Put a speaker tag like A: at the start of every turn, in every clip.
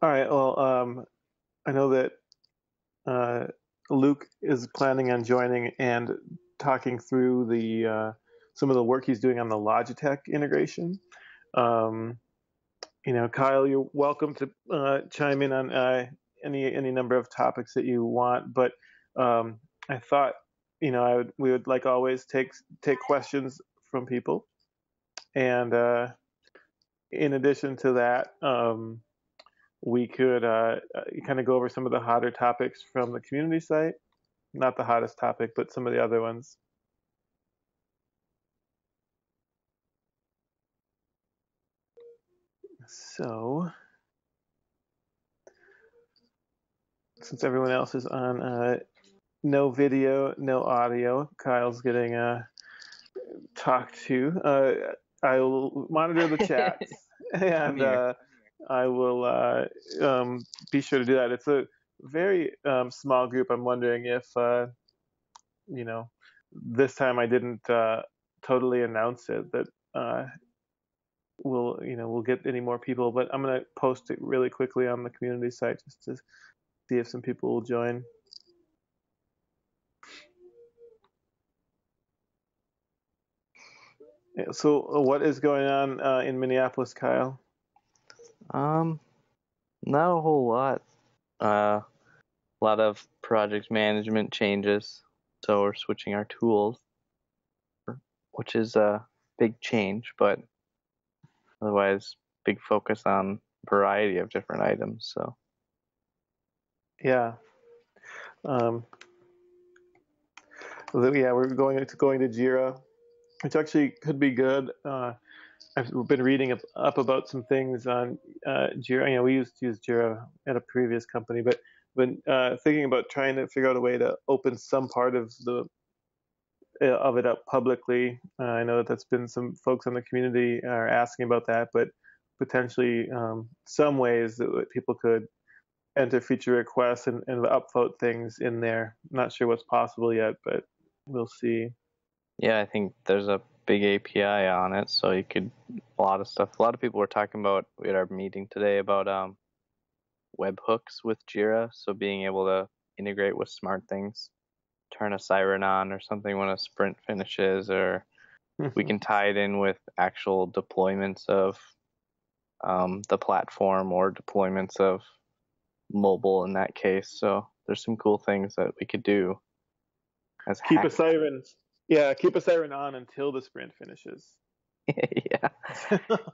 A: All right. Well, I know that uh, Luke is planning on joining and talking through the some of the work he's doing on the Logitech integration. Um, Kyle, you're welcome to chime in on any number of topics that you want. But I thought, we would like always take questions from people, and in addition to that, we could kind of go over some of the hotter topics from the community site. Not the hottest topic, but some of the other ones. So, since everyone else is on no video, no audio, Kyle's getting talked to. I will monitor the chats and I will be sure to do that. It's a very small group. I'm wondering if, this time I didn't totally announce it that we'll get any more people, but I'm going to post it really quickly on the community site just to see if some people will join. Yeah, so what is going on in Minneapolis, Kyle?
B: Not a whole lot. A lot of project management changes, so we're switching our tools, which is a big change, but otherwise big focus on variety of different items. So
A: Yeah. We're going to Jira, which actually could be good. I've been reading up about some things on Jira. We used to use Jira at a previous company, but been thinking about trying to figure out a way to open some part of it up publicly. I know that's been some folks in the community are asking about that, but potentially some ways that people could enter feature requests and upvote things in there. Not sure what's possible yet, but we'll see.
B: Yeah, I think there's a big API on it, so you could a lot of stuff. A lot of people were talking about, we had our meeting today about webhooks with Jira, so being able to integrate with smart things, turn a siren on or something when a sprint finishes, or we can tie it in with actual deployments of the platform or deployments of mobile in that case. So there's some cool things that we could do as
A: keep a siren. Yeah, keep a siren on until the sprint finishes.
B: Yeah,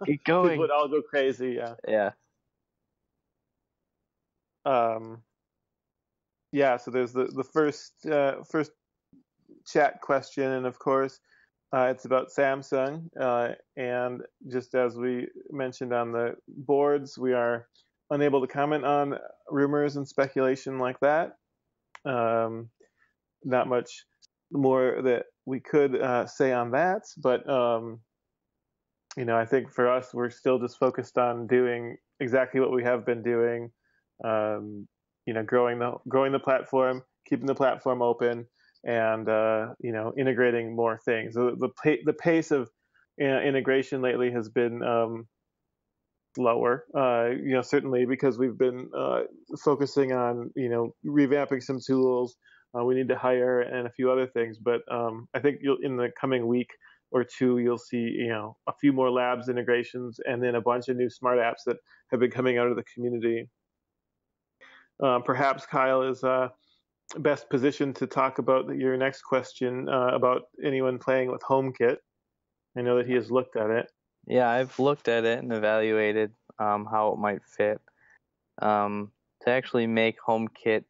B: keep going.
A: People would all go crazy. Yeah.
B: Yeah.
A: Yeah. So there's the first chat question, and of course, it's about Samsung. And just as we mentioned on the boards, we are unable to comment on rumors and speculation like that. Not much more that we could say on that, but I think for us, we're still just focused on doing exactly what we have been doing. Growing the platform, keeping the platform open, and integrating more things. The pace of integration lately has been lower. Certainly because we've been focusing on revamping some tools. We need to hire and a few other things, but I think in the coming week or two, you'll see a few more labs integrations and then a bunch of new smart apps that have been coming out of the community. Perhaps Kyle is best positioned to talk about your next question about anyone playing with HomeKit. I know that he has looked at it.
B: Yeah, I've looked at it and evaluated how it might fit. To actually make HomeKit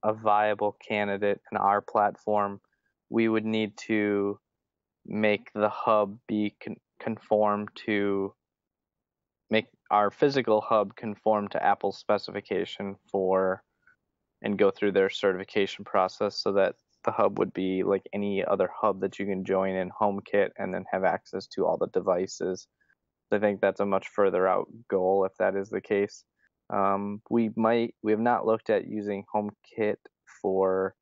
B: a viable candidate in our platform, we would need to make the hub be conform to make our physical hub conform to Apple's specification and go through their certification process, so that the hub would be like any other hub that you can join in HomeKit and then have access to all the devices. I think that's a much further out goal if that is the case. We have not looked at using HomeKit for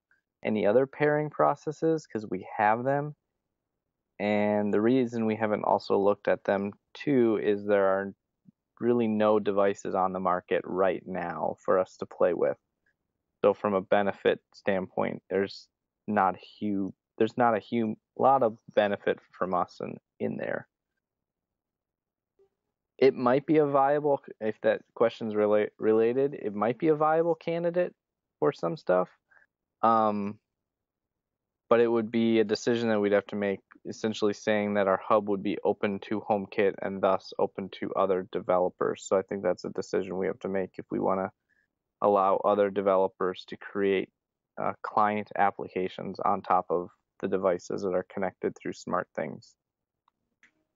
B: any other pairing processes because we have them. And the reason we haven't also looked at them too is there are really no devices on the market right now for us to play with. So from a benefit standpoint, there's not a lot of benefit from us in there. It might be a viable, if that question's related, it might be a viable candidate for some stuff. But it would be a decision that we'd have to make, essentially saying that our hub would be open to HomeKit and thus open to other developers. So I think that's a decision we have to make if we want to allow other developers to create client applications on top of the devices that are connected through SmartThings.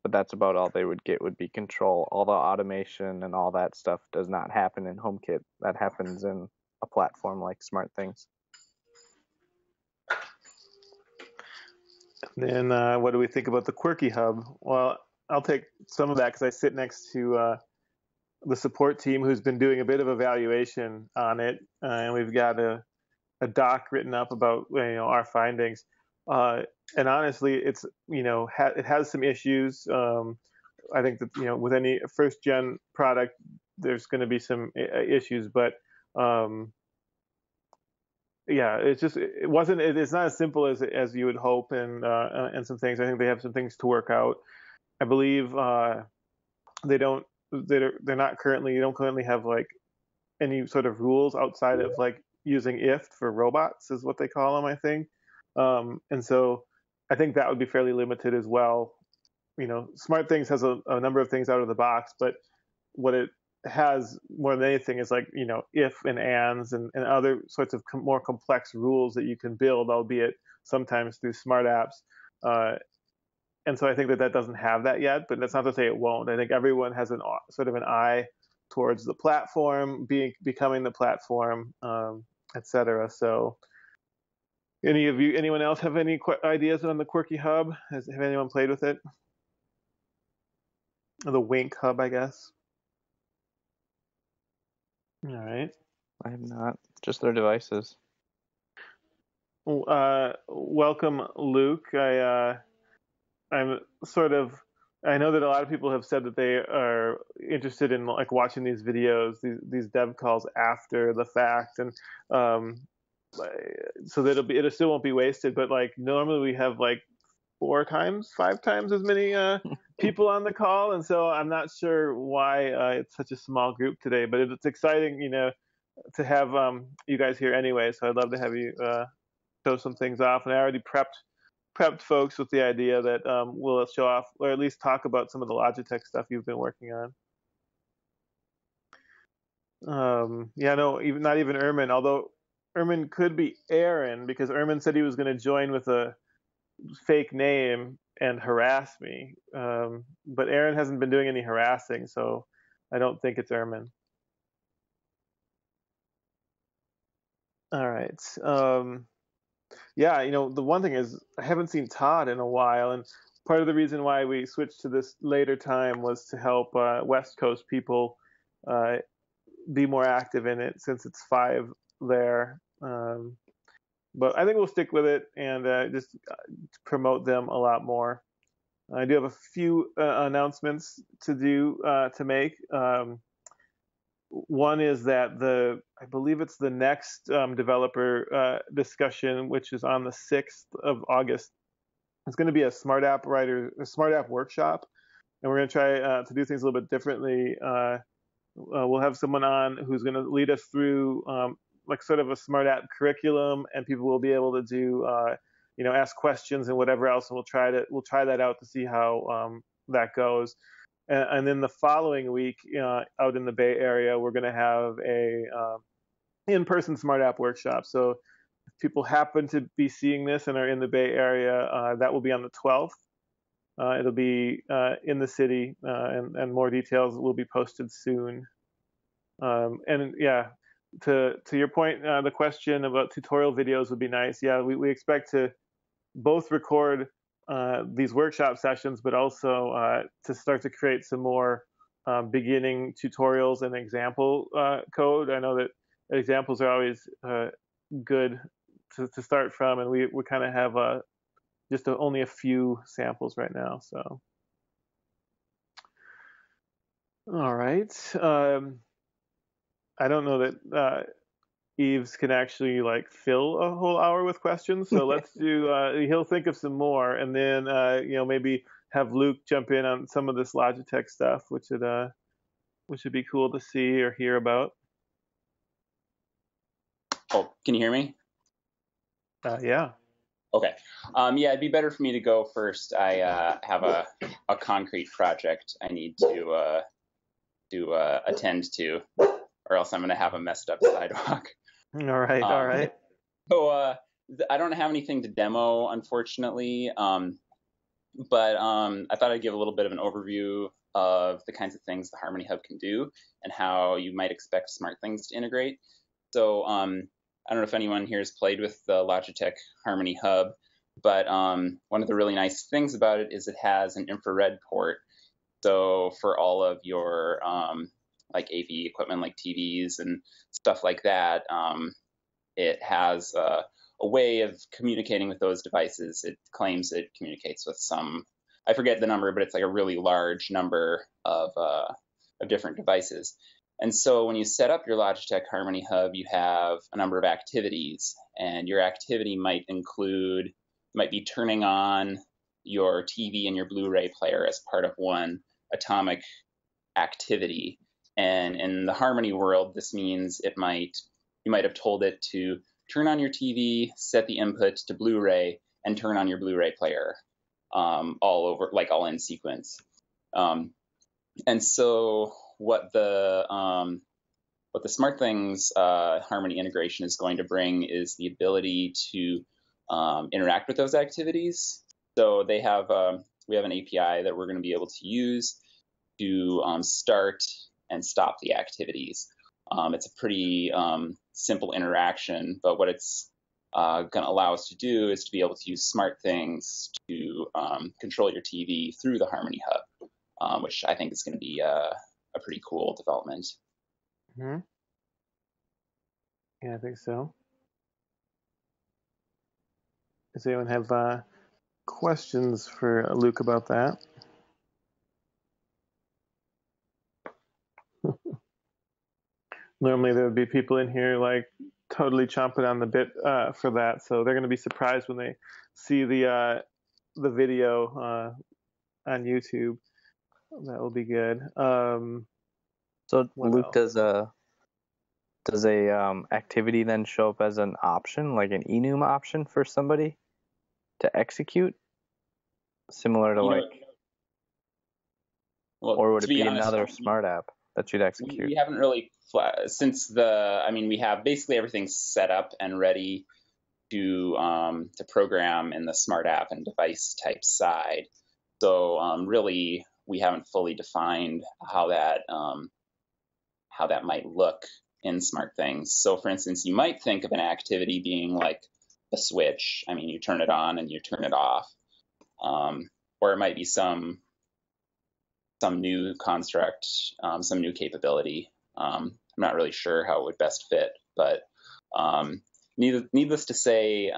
B: But that's about all they would get, would be control. All the automation and all that stuff does not happen in HomeKit. That happens in a platform like SmartThings.
A: And what do we think about the Quirky Hub? Well, I'll take some of that because I sit next to the support team who's been doing a bit of evaluation on it, and we've got a doc written up about our findings. And honestly, it's it has some issues. I think that with any first gen product, there's going to be some issues, but yeah, it's not as simple as you would hope, and some things. I think they have some things to work out. I believe they don't currently have like any sort of rules outside of like using IFT for robots is what they call them, I think. And so I think that would be fairly limited as well. SmartThings has a number of things out of the box, but what it has more than anything is like if and ands and other sorts of more complex rules that you can build, albeit sometimes through smart apps. And so I think that doesn't have that yet, but that's not to say it won't. I think everyone has an sort of an eye towards the platform becoming the platform, etc. So anyone else have any ideas on the Quirky Hub? Have anyone played with it? Or the Wink Hub, I guess. All right.
B: I have not. Just their devices.
A: Welcome, Luke. I'm sort of. I know that a lot of people have said that they are interested in like watching these videos, these dev calls after the fact, and so that it still won't be wasted. But like normally we have like 5 times as many people on the call, and so I'm not sure why it's such a small group today. But it's exciting, to have you guys here anyway. So I'd love to have you show some things off, and I already prepped folks with the idea that we'll show off or at least talk about some of the Logitech stuff you've been working on. Yeah, no, not even Urman, although Urman could be Aaron because Urman said he was going to join with a fake name and harass me. But Aaron hasn't been doing any harassing, so I don't think it's Urman. All right. Yeah, the one thing is I haven't seen Todd in a while, and part of the reason why we switched to this later time was to help West Coast people be more active in it since it's 5 there. But I think we'll stick with it and just promote them a lot more. I do have a few announcements to make. One is that I believe it's the next developer discussion, which is on the 6th of August. It's going to be a SmartApp workshop, and we're going to try to do things a little bit differently. We'll have someone on who's going to lead us through like sort of a SmartApp curriculum, and people will be able to do ask questions and whatever else, and we'll try that out to see how that goes. And then the following week, out in the Bay Area, we're going to have a in-person SmartApp workshop. So if people happen to be seeing this and are in the Bay Area, that will be on the 12th. It'll be in the city, and more details will be posted soon. And yeah, to your point, the question about tutorial videos would be nice. Yeah, we expect to both record these workshop sessions, but also to start to create some more beginning tutorials and example code. I know that examples are always good to start from, and we kind of have just only a few samples right now. So All right. I don't know that Eves can actually like fill a whole hour with questions, so let's do. He'll think of some more, and then maybe have Luke jump in on some of this Logitech stuff, which would be cool to see or hear about.
C: Oh, can you hear me?
A: Yeah.
C: Okay. Yeah, it'd be better for me to go first. I have a concrete project I need to attend to, or else I'm going to have a messed up sidewalk.
A: All right. All right.
C: So I don't have anything to demo, unfortunately. But I thought I'd give a little bit of an overview of the kinds of things the Harmony Hub can do and how you might expect SmartThings to integrate. So I don't know if anyone here has played with the Logitech Harmony Hub, but one of the really nice things about it is it has an infrared port. So for all of your like AV equipment, like TVs and stuff like that, it has a way of communicating with those devices. It claims it communicates with some, I forget the number, but it's like a really large number of different devices. And so when you set up your Logitech Harmony Hub, you have a number of activities, and your activity might be turning on your TV and your Blu-ray player as part of one atomic activity. And in the Harmony world, this means you might have told it to turn on your TV, set the input to Blu-ray, and turn on your Blu-ray player, all in sequence. And so what the SmartThings Harmony integration is going to bring is the ability to interact with those activities. So we have an API that we're going to be able to use to start and stop the activities. It's a pretty simple interaction, but what it's going to allow us to do is to be able to use SmartThings to control your TV through the Harmony Hub, which I think is going to be a pretty cool development.
A: Mm-hmm. Yeah, I think so. Does anyone have questions for Luke about that? Normally there would be people in here like totally chomping on the bit for that, so they're going to be surprised when they see the video on YouTube. That will be good.
B: So Luke, does a activity then show up as an option, like an enum option for somebody to execute, similar to or would it be another smart app that you'd execute?
C: We haven't really, we have basically everything set up and ready to program in the smart app and device type side. So really, we haven't fully defined how that might look in SmartThings. So for instance, you might think of an activity being like a switch. I mean, you turn it on and you turn it off. Or it might be some new construct, some new capability. I'm not really sure how it would best fit, but needless to say,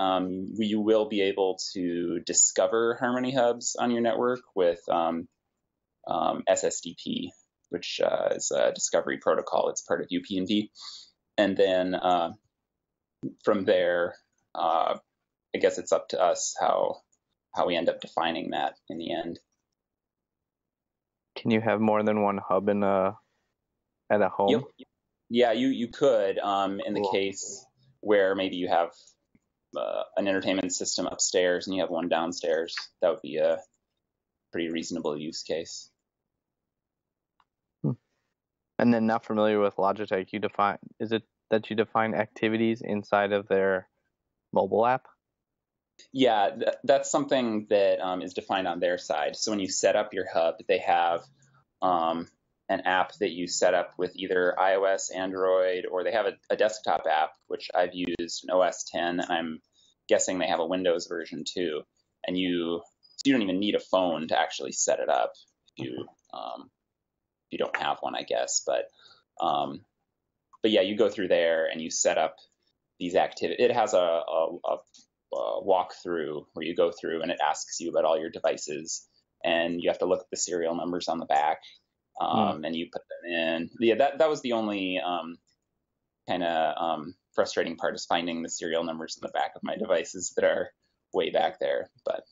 C: you will be able to discover Harmony Hubs on your network with SSDP, which is a discovery protocol. It's part of UPnP. And then from there, I guess it's up to us how we end up defining that in the end.
B: Can you have more than one hub at a home?
C: Yep. Yeah, you could in the case where maybe you have an entertainment system upstairs and you have one downstairs. That would be a pretty reasonable use case.
B: And then, not familiar with Logitech, is it that you define activities inside of their mobile app?
C: Yeah, that's something that is defined on their side. So when you set up your hub, they have an app that you set up with either iOS, Android, or they have a desktop app, which I've used in OS 10, and I'm guessing they have a Windows version too. And you don't even need a phone to actually set it up if you don't have one, I guess. But yeah, you go through there and you set up these activities. It has a walkthrough where you go through and it asks you about all your devices, and you have to look at the serial numbers on the back. and you put them in. Yeah, that was the only kind of frustrating part, is finding the serial numbers in the back of my devices that are way back there. But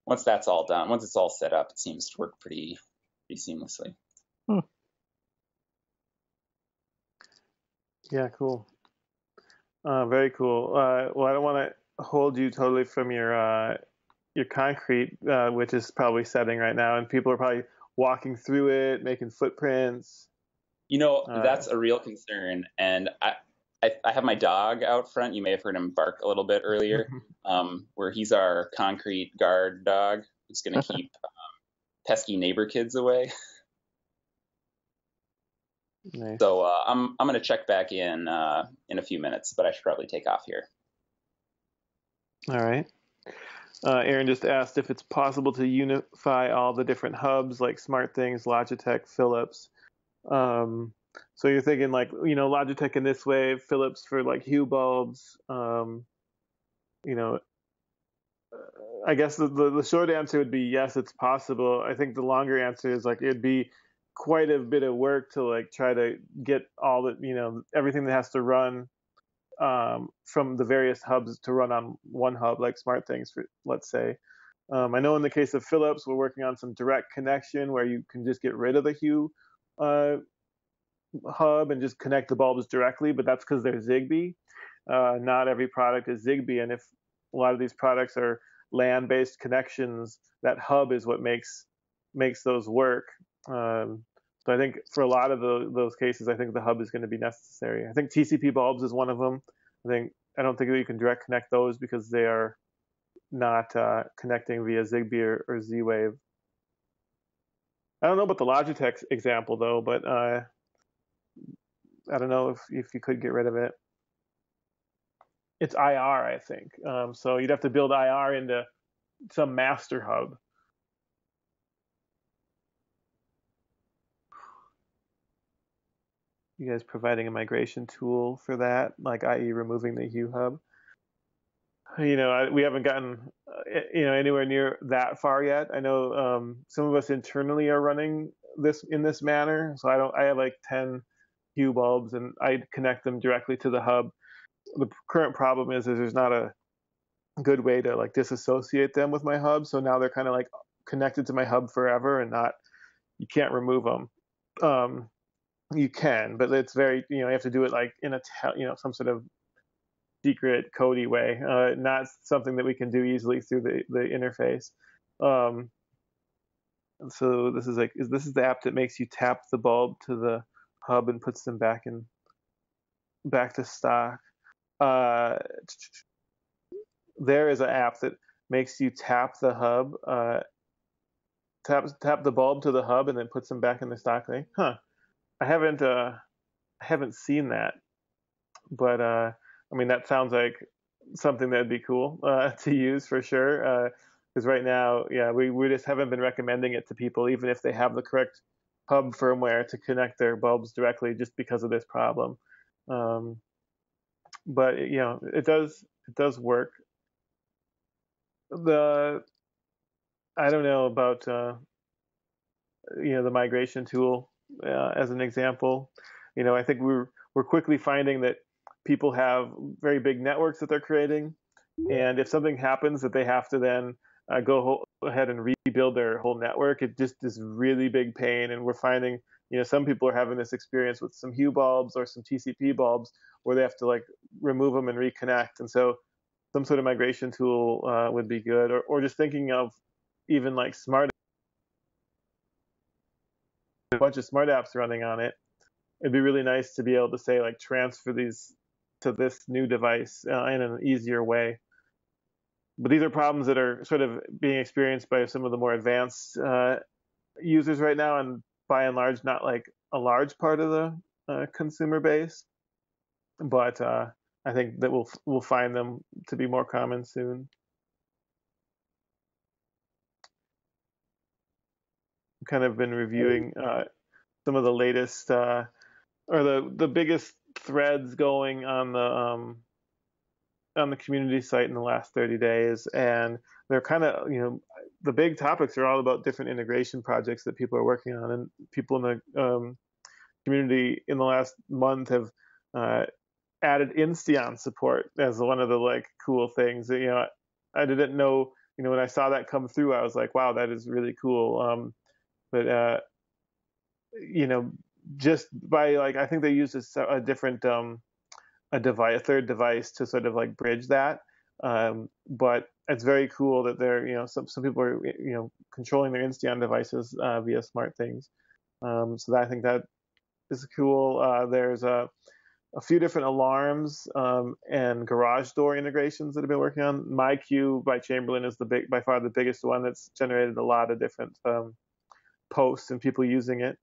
C: once that's all done, once it's all set up, it seems to work pretty seamlessly.
A: Yeah, cool. Very cool. Well, I don't want to hold you totally from your concrete, which is probably setting right now, and people are probably walking through it, making footprints.
C: That's a real concern, and I have my dog out front. You may have heard him bark a little bit earlier, where he's our concrete guard dog who's going to keep pesky neighbor kids away.
A: Nice.
C: So I'm going to check back in a few minutes, but I should probably take off here.
A: All right. Aaron just asked if it's possible to unify all the different hubs like SmartThings, Logitech, Philips. So you're thinking like, Logitech in this way, Philips for like hue bulbs. I guess the short answer would be yes, it's possible. I think the longer answer is like it'd be quite a bit of work to like try to get all the, everything that has to run from the various hubs to run on one hub, like SmartThings, let's say. I know in the case of Philips, we're working on some direct connection where you can just get rid of the hue hub and just connect the bulbs directly, but that's because they're Zigbee. Not every product is Zigbee, and if a lot of these products are LAN-based connections, that hub is what makes those work. So I think for a lot of those cases, I think the hub is going to be necessary. I think TCP bulbs is one of them. I don't think that you can direct connect those because they are not connecting via Zigbee or Z-Wave. I don't know about the Logitech example though, but I don't know if you could get rid of it. It's IR, I think. So you'd have to build IR into some master hub. You guys providing a migration tool for that, like i.e. removing the hue hub? We haven't gotten anywhere near that far yet. I know some of us internally are running this in this manner. So I have like 10 hue bulbs and I connect them directly to the hub. The current problem is there's not a good way to like disassociate them with my hub. So now they're kind of like connected to my hub forever and you can't remove them. You can, but it's very, you have to do it like in some sort of secret codey way, not something that we can do easily through the interface. So this is the app that makes you tap the bulb to the hub and puts them back to stock. There is an app that makes you tap the hub, tap the bulb to the hub, and then puts them back in the stock thing. I haven't seen that, but that sounds like something that'd be cool to use for sure. Because right now, we just haven't been recommending it to people, even if they have the correct hub firmware to connect their bulbs directly, just because of this problem. But it does work. I don't know about the migration tool as an example. I think we're quickly finding that people have very big networks that they're creating, and if something happens that they have to then go ahead and rebuild their whole network, it just is really big pain. And we're finding some people are having this experience with some hue bulbs or some TCP bulbs where they have to like remove them and reconnect. And so some sort of migration tool would be good, or just thinking of even like a bunch of smart apps running on it. It'd be really nice to be able to say like transfer these to this new device in an easier way. But these are problems that are sort of being experienced by some of the more advanced users right now, and by and large not like a large part of the consumer base. But I think that we'll find them to be more common soon. I've kind of been reviewing some of the latest or the biggest threads going on the community site in the last 30 days, and they're kind of the big topics are all about different integration projects that people are working on, and people in the community in the last month have added Insteon support as one of the like cool things. I didn't know. When I saw that come through, I was like, wow, that is really cool. But just by like, I think they used a different a third device to sort of like bridge that. But it's very cool that they're, some people are, controlling their Insteon devices via SmartThings. So I think that is cool. There's a few different alarms and garage door integrations that have been working on. MyQ by Chamberlain is by far the biggest one that's generated a lot of different posts and people using it.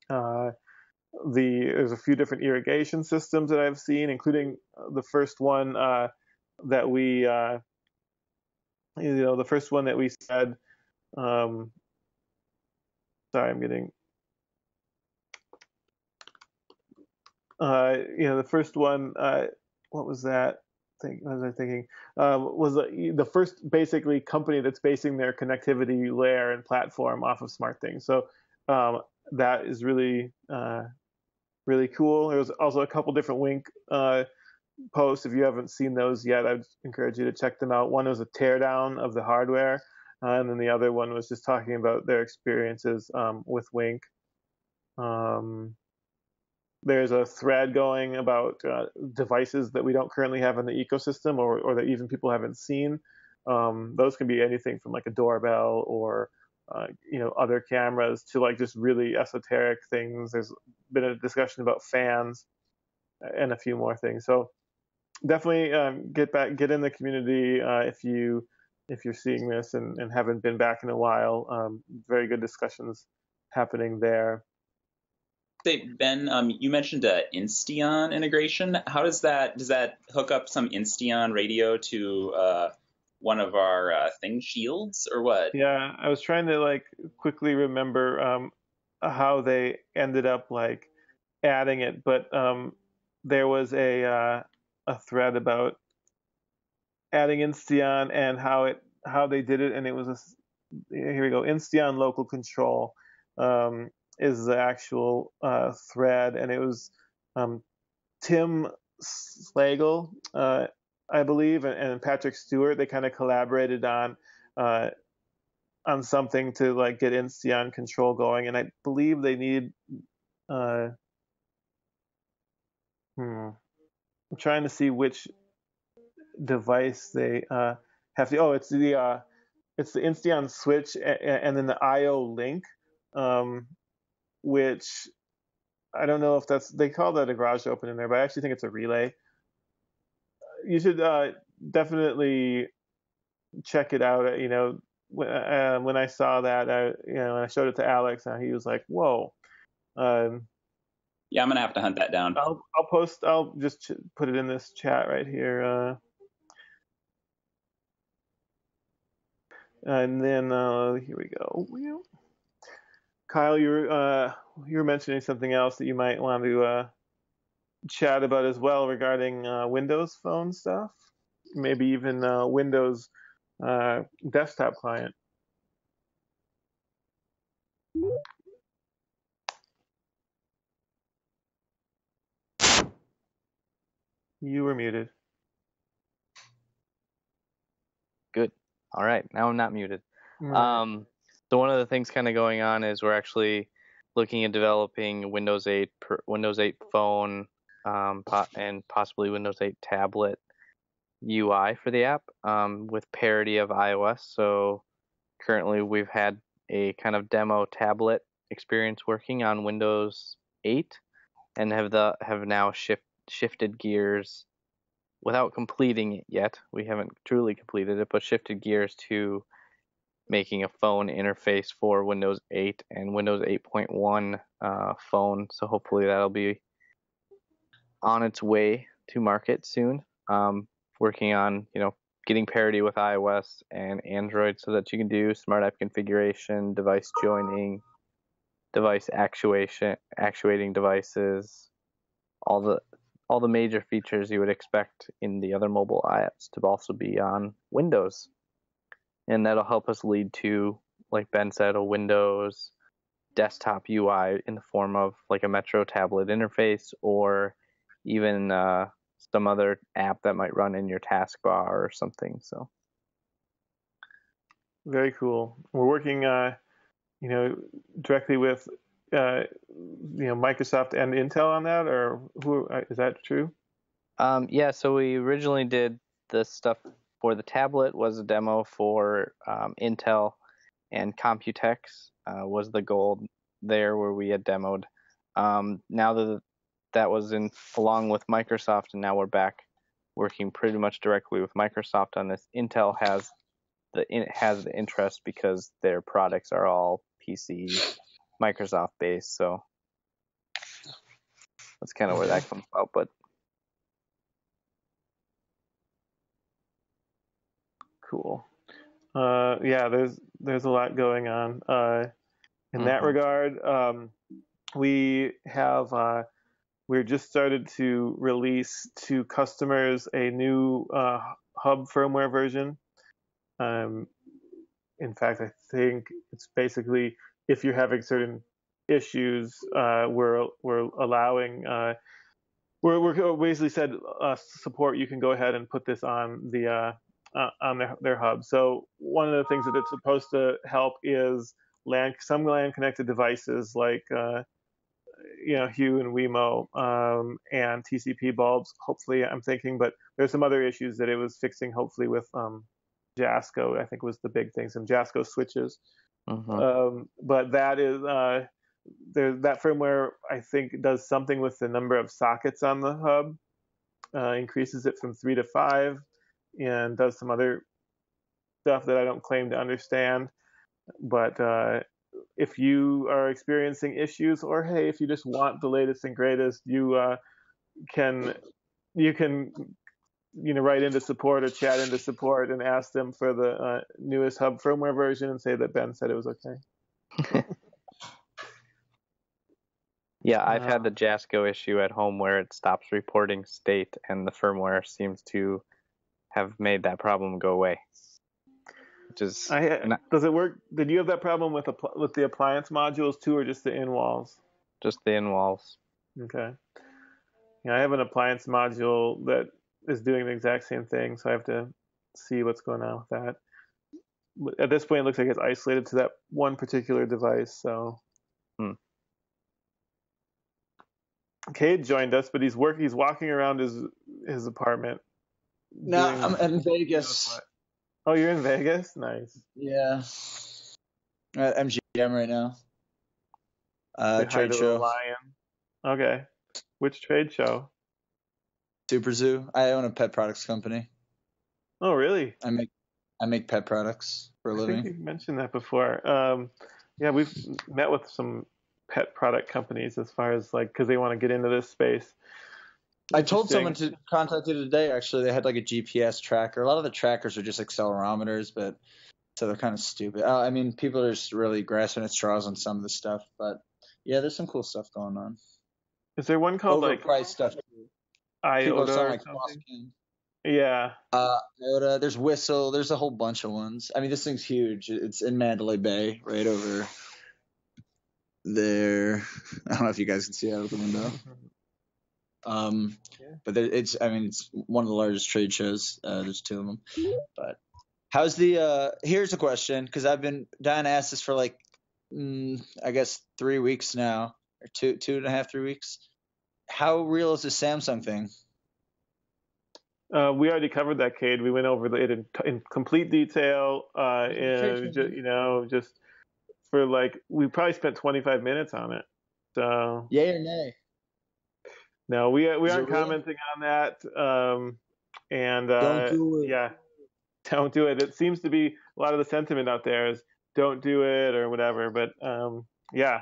A: There's a few different irrigation systems that I've seen, including the first one that we, the first one that we said. Sorry, I'm getting. The first one. What was that? What was I thinking? Was the first basically company that's basing their connectivity layer and platform off of SmartThings. So that is really really cool. There was also a couple different Wink posts. If you haven't seen those yet, I'd encourage you to check them out. One was a teardown of the hardware, and then the other one was just talking about their experiences with Wink. There's a thread going about devices that we don't currently have in the ecosystem, or that even people haven't seen. Those can be anything from like a doorbell or other cameras to like just really esoteric things. There's been a discussion about fans and a few more things. So definitely get in the community if you're seeing this and haven't been back in a while. Very good discussions happening there.
C: Say, Ben, you mentioned Insteon integration. How does that hook up some Insteon radio to one of our thing shields or what?
A: Yeah, I was trying to like quickly remember how they ended up like adding it, but there was a thread about adding Insteon and how they did it, and it was here we go. Insteon local control is the actual thread, and it was Tim Slagle, I believe, and Patrick Stewart. They kind of collaborated on something to like get Insteon control going, and I believe they need. I'm trying to see which device they have to. Oh, it's the Insteon switch and then the IO link, which I don't know if they call that a garage open in there, but I actually think it's a relay. You should definitely check it out. When I saw that, when I showed it to Alex, he was like, "Whoa."
C: Yeah, I'm gonna have to hunt that down.
A: I'll just put it in this chat right here. And then here we go. Kyle, you were mentioning something else that you might want to chat about as well regarding Windows Phone stuff, maybe even Windows desktop client. You were muted.
B: Good. All right, now I'm not muted.
A: Right.
B: So one of the things kind of going on is we're actually looking at developing Windows 8 phone and possibly Windows 8 tablet UI for the app with parity of iOS. So currently we've had a kind of demo tablet experience working on Windows 8 and have now shifted gears without completing it yet. We haven't truly completed it, but shifted gears to making a phone interface for Windows 8 and Windows 8.1 phone. So hopefully that'll be on its way to market soon. Working on, getting parity with iOS and Android so that you can do SmartApp configuration, device joining, device actuating devices, all the major features you would expect in the other mobile apps to also be on Windows. and that'll help us lead to, like Ben said, a Windows desktop UI in the form of like a Metro tablet interface, or even some other app that might run in your taskbar or something. So
A: very cool. We're working, directly with, Microsoft and Intel on that, or who is that true?
B: Yeah, so we originally did the stuff for the tablet was a demo for Intel, and Computex was the goal there where we had demoed. Now that was in along with Microsoft, and now we're back working pretty much directly with Microsoft on this. Intel has the interest because their products are all PC Microsoft based, so that's kind of where that comes about. But
A: cool. Yeah, there's a lot going on in that regard. We have we're just started to release to customers a new hub firmware version. In fact, I think it's basically if you're having certain issues, we're allowing we're basically said support. You can go ahead and put this on the on their hub. So one of the things that it's supposed to help is some LAN connected devices like Hue and Wemo and TCP bulbs. Hopefully, I'm thinking, but there's some other issues that it was fixing. Hopefully, with Jasco, I think was the big thing. Some Jasco switches. But that is that firmware, I think, does something with the number of sockets on the hub, increases it from 3 to 5, and does some other stuff that I don't claim to understand. But if you are experiencing issues, or hey, if you just want the latest and greatest, you can write into support or chat into support and ask them for the newest hub firmware version and say that Ben said it was okay.
B: Yeah, I've had the Jasco issue at home where it stops reporting state, and the firmware seems to have made that problem go away. Which is
A: does it work? Did you have that problem with the appliance modules too, or just the in-walls?
B: Just the in-walls.
A: Okay. Yeah, I have an appliance module that is doing the exact same thing, so I have to see what's going on with that. At this point, it looks like it's isolated to that one particular device. So, Cade joined us, but he's walking around his apartment.
D: No, I'm in Vegas.
A: Oh, you're in Vegas? Nice.
D: Yeah. At MGM right now. Trade show.
A: Lion. Okay. Which trade show?
D: Super Zoo. I own a pet products company.
A: Oh, really?
D: I make pet products for a living.
A: I think you mentioned that before. Yeah, we've met with some pet product companies as far as because they want to get into this space.
D: I told someone to contact you today. Actually, they had a GPS tracker. A lot of the trackers are just accelerometers, so they're kind of stupid. I mean, people are just really grasping at straws on some of the stuff, but yeah, there's some cool stuff going on.
A: Is there one called
D: overpriced stuff? People are selling Foscam.
A: Yeah.
D: IOTA. There's Whistle. There's a whole bunch of ones. I mean, this thing's huge. It's in Mandalay Bay, right over there. I don't know if you guys can see out of the window. But it's one of the largest trade shows. There's 2 of them. But how's here's a question, because I've been dying to ask this for I guess 3 weeks now, or 2.5, 3 weeks. How real is the Samsung thing?
A: We already covered that, Cade. We went over it in complete detail, and just for we probably spent 25 minutes on it. So
D: yay or nay?
A: No, we aren't commenting on that. And
D: don't do it.
A: Yeah, don't do it. It seems to be a lot of the sentiment out there is don't do it or whatever. But yeah,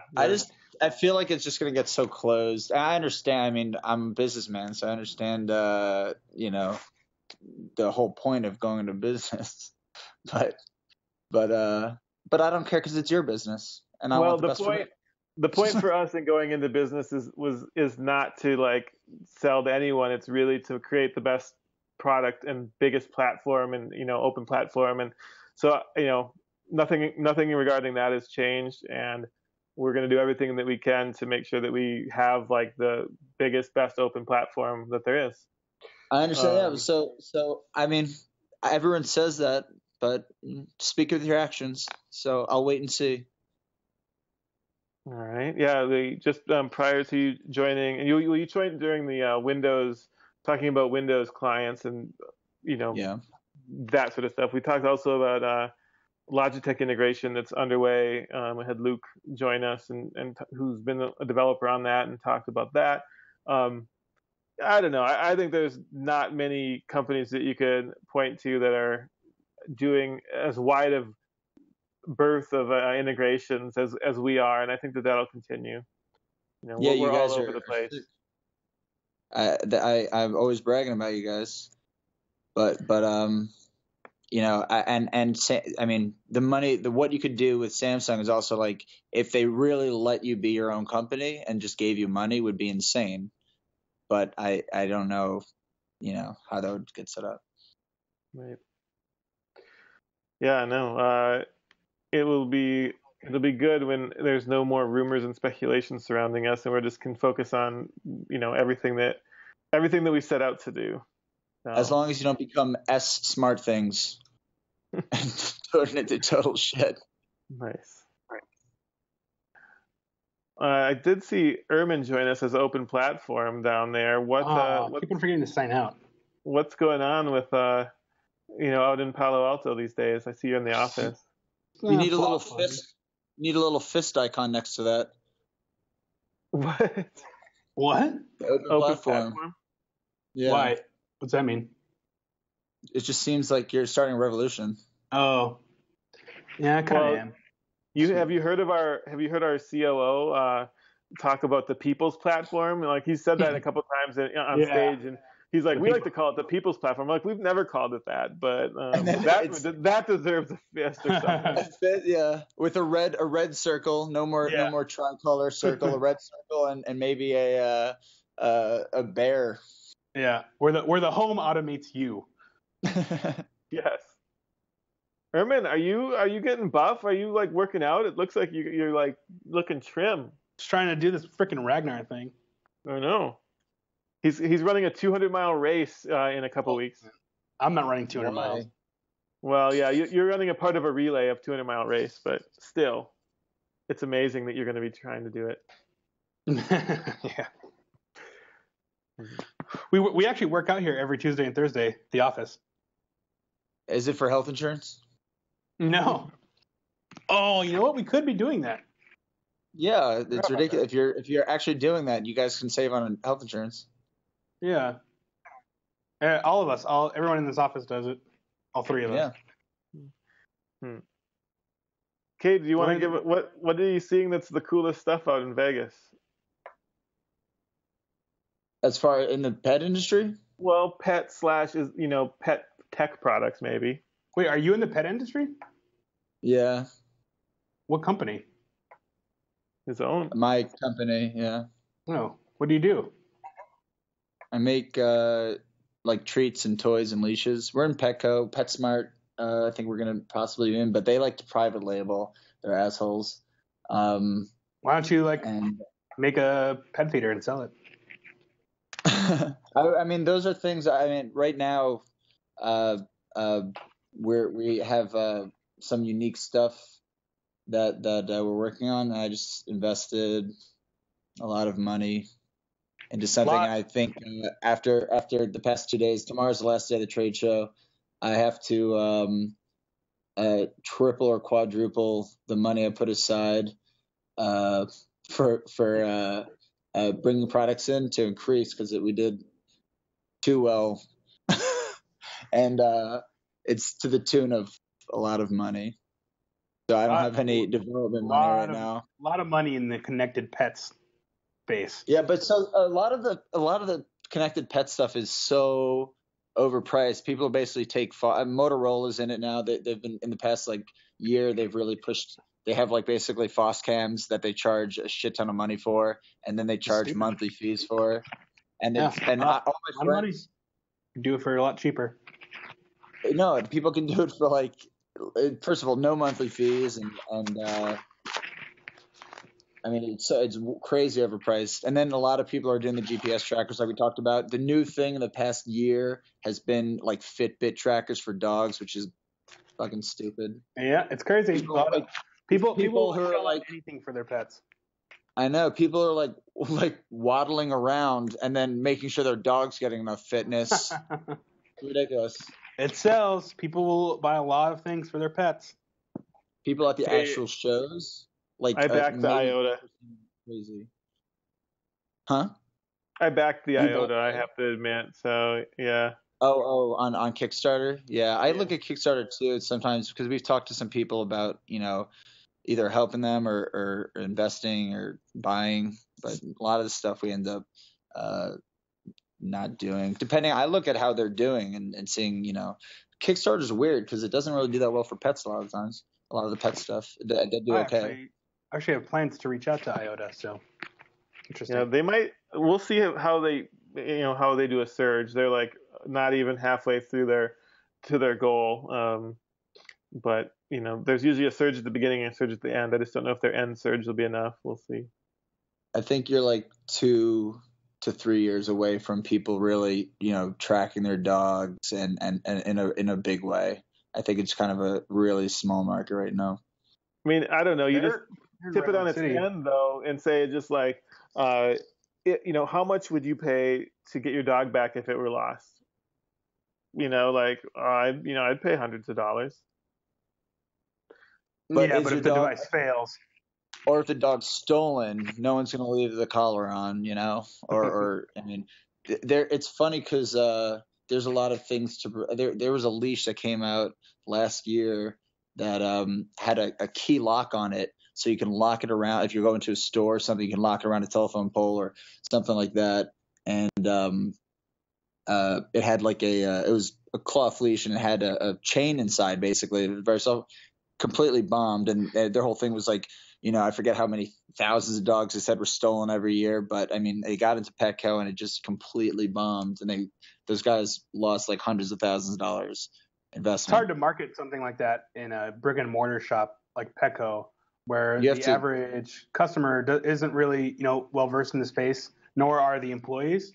D: I feel like it's just going to get so closed. I understand. I mean, I'm a businessman, so I understand. The whole point of going into business, but I don't care because it's your business, and I want the best for it.
A: The point for us in going into business is not to sell to anyone. It's really to create the best product and biggest platform and open platform. And So nothing regarding that has changed, and we're going to do everything that we can to make sure that we have like the biggest, best open platform that there is.
D: I understand that. So I mean, everyone says that, but speak with your actions. So I'll wait and see.
A: All right. Yeah. Just prior to you joining, and you joined during the Windows, talking about Windows clients and that sort of stuff. We talked also about Logitech integration that's underway. We had Luke join us, and who's been a developer on that, and talked about that. I don't know. I think there's not many companies that you could point to that are doing as wide of birth of integrations as we are, and I think that'll continue. We're all over the place.
D: I'm always bragging about you guys, but I mean, the money, what you could do with Samsung is also like, if they really let you be your own company and just gave you money, would be insane. But I don't know, how that would get set up.
A: Right. Yeah, no. It'll be good when there's no more rumors and speculation surrounding us, and we just can focus on everything that we set out to do.
D: As long as you don't become smart things and turn it into total shit.
A: Nice. I did see Urman join us as open platform down there.
E: Keep on forgetting to sign out.
A: What's going on with out in Palo Alto these days? I see you in the office.
D: You need a little fist. You need a little fist icon next to that.
A: What?
D: Open platform.
E: Yeah. Why? What's that mean?
D: It just seems like you're starting a revolution.
E: Oh. Yeah, I kind of am.
A: Have you heard our COO talk about the people's platform? Like, he said that a couple times on stage, and he's like, we like to call it the people's platform. I'm like, we've never called it that, but that deserves a fist or something.
D: Yeah, with a red circle, no more tricolor circle, a red circle, and maybe a bear.
E: Yeah, where the home automates you.
A: Yes. Urman, are you getting buff? Are you like working out? It looks like you're like looking trim.
E: Just trying to do this freaking Ragnar thing.
A: I know. He's running a 200-mile race in a couple weeks.
E: I'm not running 200 miles.
A: Well, yeah, you're running a part of a relay of 200-mile race, but still, it's amazing that you're going to be trying to do it.
E: Yeah. We actually work out here every Tuesday and Thursday at the office.
D: Is it for health insurance?
E: No. Oh, you know what? We could be doing that.
D: Yeah, it's ridiculous. If you're actually doing that, you guys can save on health insurance.
E: Yeah. All of us, everyone in this office does it. All three of us.
A: Yeah. Cade, do you want to give it? What are you seeing that's the coolest stuff out in Vegas?
D: As far in the pet industry?
A: Well, pet / pet tech products maybe.
E: Wait, are you in the pet industry?
D: Yeah.
E: What company?
A: His own.
D: My company, yeah.
E: Oh, what do you do?
D: I make like treats and toys and leashes. We're in Petco, PetSmart. I think we're gonna possibly be in, but they like to private label. They're assholes.
E: Why don't you make a pet feeder and sell it?
D: I mean, those are things. I mean, right now, we have some unique stuff that we're working on. I just invested a lot of money into something. I think after the past 2 days, tomorrow's the last day of the trade show. I have to triple or quadruple the money I put aside for bringing products in to increase, because we did too well, and it's to the tune of a lot of money. So I don't have any development money right now.
E: A lot of money in the connected pets space.
D: Yeah, but so a lot of the connected pet stuff is so overpriced. People basically take Motorola's in it now. They've been in the past year. They've really pushed. They have basically Foscams that they charge a shit ton of money for, and then they charge monthly fees for. And all my friends
E: do it for a lot cheaper.
D: No, people can do it for first of all, no monthly fees, and I mean, it's crazy overpriced. And then a lot of people are doing the GPS trackers like we talked about. The new thing in the past year has been like Fitbit trackers for dogs, which is fucking stupid.
E: Yeah, it's crazy. People
D: who are like
E: anything for their pets.
D: I know people are like waddling around and then making sure their dog's getting enough fitness. Ridiculous.
E: It sells. People will buy a lot of things for their pets.
D: People at the actual shows. Like
A: I backed the IOTA.
D: Crazy. Huh?
A: I backed the IOTA, I have to admit. So yeah.
D: Oh, on Kickstarter? Yeah, I look at Kickstarter too sometimes because we've talked to some people about, either helping them or investing or buying, but a lot of the stuff we end up not doing. Depending, I look at how they're doing and seeing, Kickstarter's weird because it doesn't really do that well for pets a lot of times. A lot of the pet stuff, they do okay.
E: I actually have plans to reach out to IOTA, so interesting.
A: Yeah, they might. We'll see how they, how they do a surge. They're like not even halfway through their goal. But there's usually a surge at the beginning and a surge at the end. I just don't know if their end surge will be enough. We'll see.
D: I think you're like 2 to 3 years away from people really, tracking their dogs and in a big way. I think it's kind of a really small market right now.
A: I mean, I don't know. You just tip it on its end though, and say just like, how much would you pay to get your dog back if it were lost? I'd pay hundreds of dollars.
E: But if the device fails,
D: or if the dog's stolen, no one's gonna leave the collar on, or I mean, it's funny because there's a lot of things there was a leash that came out last year that had a key lock on it, so you can lock it around if you're going to a store or something. You can lock it around a telephone pole or something like that, and it had like it was a cloth leash and it had a chain inside, basically. Very completely bombed, and their whole thing was like, I forget how many thousands of dogs they said were stolen every year, but I mean, they got into Petco and it just completely bombed, and those guys lost like hundreds of thousands of dollars investment.
E: It's hard to market something like that in a brick and mortar shop like Petco, where the average customer isn't really, well versed in the space, nor are the employees.